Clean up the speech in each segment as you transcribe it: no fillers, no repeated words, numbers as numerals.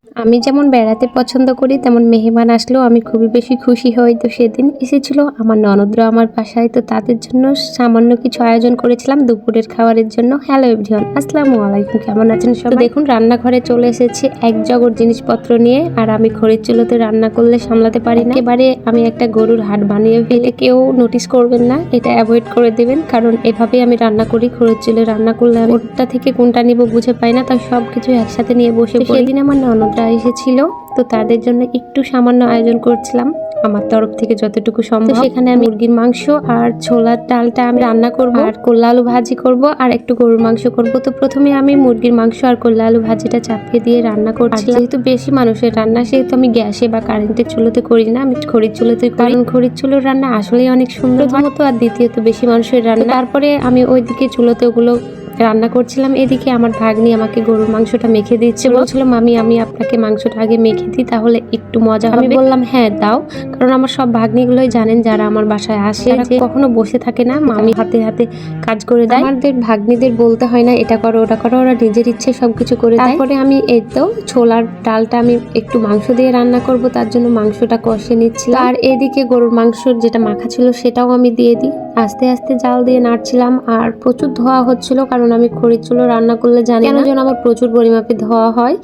আমি যেমন বেড়াতে পছন্দ করি তেমন মেহমান আসলেও আমি খুবই বেশি খুশি হই। তো সেদিন এসেছিল আমার ননদরা আমার বাসায়, তো তাদের জন্য সামান্য কিছু আয়োজন করেছিলাম দুপুরের খাবারের জন্য। হ্যালো এভরিওয়ান, আসসালামু আলাইকুম, কেমন আছেন সবাই? দেখুন রান্নাঘরে চলে এসেছি এক জগর জিনিসপত্র নিয়ে, আর আমি খড়ির চুলোতে রান্না করলে সামলাতে পারি না। একেবারে আমি একটা গরুর হাট বানিয়ে ফেলে, কেউ নোটিস করবেন না, এটা অ্যাভয়েড করে দেবেন, কারণ এভাবে আমি রান্না করি। খড়ির চুলে রান্না করলে আমি কোনটা থেকে কোনটা নিব বুঝে পাই না, তাই সবকিছু একসাথে নিয়ে বসে পড়ি। সেদিন আমার ননদরা এসেছিল, তো তাদের জন্য একটু সামান্য আয়োজন করছিলাম আমার তরফ থেকে যতটুকু সম্ভব। সেখানে আমি মুরগির মাংস আর ছোলার ডালটা আমি রান্না করব, আর কল্লা আলু ভাজি করব, আর একটু গরুর মাংস করব। তো প্রথমে আমি মুরগির মাংস আর কল্লা আলু ভাজিটা চাপিয়ে দিয়ে রান্না করছি। যেহেতু বেশি মানুষের রান্না, সেহেতু আমি গ্যাসে বা কারেন্টের চুলোতে করি না, আমি খড়ির চুলোতে করি, কারণ খড়ির চুলোর রান্না আসলেই অনেক সুন্দর প্রথমত, আর দ্বিতীয়ত বেশি মানুষের রান্না। তারপরে আমি ওইদিকে চুলোতে ওগুলো রান্না করছিলাম, এদিকে আমার ভাগ্নি আমাকে গরুর মাংসটা মেখে দিচ্ছে। বলছিল মামি আমি আপনাকে মাংসটা আগে মেখে দিই, তাহলে একটু মজা হবে। আমি বললাম হ্যাঁ দাও, কারণ আমার সব ভাগ্নিগুলোই জানেন যারা আমার বাসায় আসে যে কখনো বসে থাকে না, মামি হাতে হাতে কাজ করে দেয়। আমাদের ভাগ্নিদের বলতে হয় না এটা করো ওটা করো, ওরা নিজের ইচ্ছে সবকিছু করে দেয়। তারপরে আমি এই তো ছোলার ডালটা আমি একটু মাংস দিয়ে রান্না করব, তার জন্য মাংসটা কষে নিচ্ছিলাম, আর এদিকে গরুর মাংসর যেটা মাখা ছিল সেটাও আমি দিয়ে দিই। আস্তে আস্তে জাল দিয়ে নাড়ছিলাম, আর প্রচুর ধোয়া হচ্ছিল, কারণ আমি খড়ির চুলো রান্না করলে জানি না যেন আমার প্রচুর পরিমাপে ধোয়া হয়।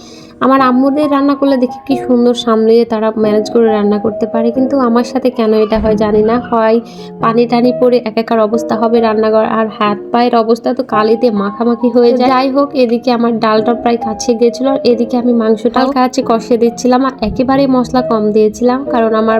আমার আম্মুদের রান্না করলে দেখি কি সুন্দর সামলিয়ে তারা ম্যানেজ করে রান্না করতে পারে, কিন্তু আমার সাথে কেন এটা হয় জানি না। হয় পানি টানি পরে একাকার অবস্থা হবে রান্নাঘর, আর হাত পায়ের অবস্থা তো কালিতে মাখামাখি হয়ে যায়। যাই হোক, এদিকে আমার ডালটা প্রায় কাছে গেছিল, আর এদিকে আমি মাংসটা কাছে কষিয়ে দিচ্ছিলাম, আর একেবারে মশলা কম দিয়েছিলাম, কারণ আমার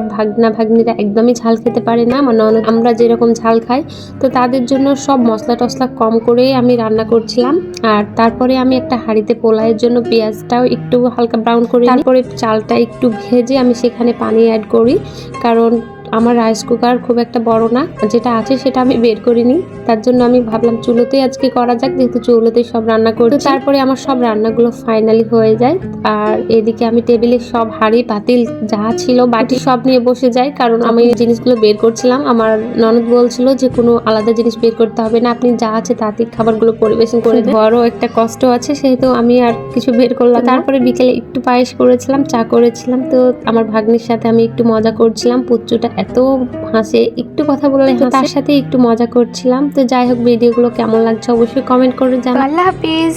ভাগ্নিরা একদমই ঝাল খেতে পারে না। আমার ননদ আমরা যেরকম ঝাল খাই, তো তাদের জন্য সব মশলা টসলা কম করেই আমি রান্না করছিলাম। আর তারপরে আমি একটা হাঁড়িতে পোলাওয়ের জন্য পেঁয়াজটাও একটু হালকা ব্রাউন করে, তারপরে চালটা একটু ভেজে আমি সেখানে পানি অ্যাড করি, কারণ আমার রাইস কুকার খুব একটা বড় না, যেটা আছে সেটা আমি বের করিনি, তার জন্য আমি ভাবলাম চুলোতেই আজকে করা যাক, যেহেতু চুলোতেই সব রান্না করছি। তারপরে আমার সব রান্নাগুলো ফাইনালি হয়ে যায়, আর এদিকে আমি টেবিলে সব হাঁড়ি পাতিল যা ছিল বাটি সব নিয়ে বসে যাই, কারণ আমি জিনিসগুলো বের করছিলাম। আমার ননদ বলছিল যে কোনো আলাদা জিনিস বের করতে হবে না, আপনি যা আছে তাতেই খাবারগুলো পরিবেশন করে দেন, বড় একটা কষ্ট আছে, সেহেতু আমি আর কিছু বের করলাম। তারপরে বিকেলে একটু পায়েস করেছিলাম, চা করেছিলাম, তো আমার ভাগ্নির সাথে আমি একটু মজা করছিলাম। পুচ্চুটা এত হাসে, একটু কথা বললে তার সাথে একটু মজা করছিলাম। তো যাই হোক, ভিডিওগুলো কেমন লাগছে অবশ্যই কমেন্ট করে জানাবেন। আল্লাহ হাফিজ।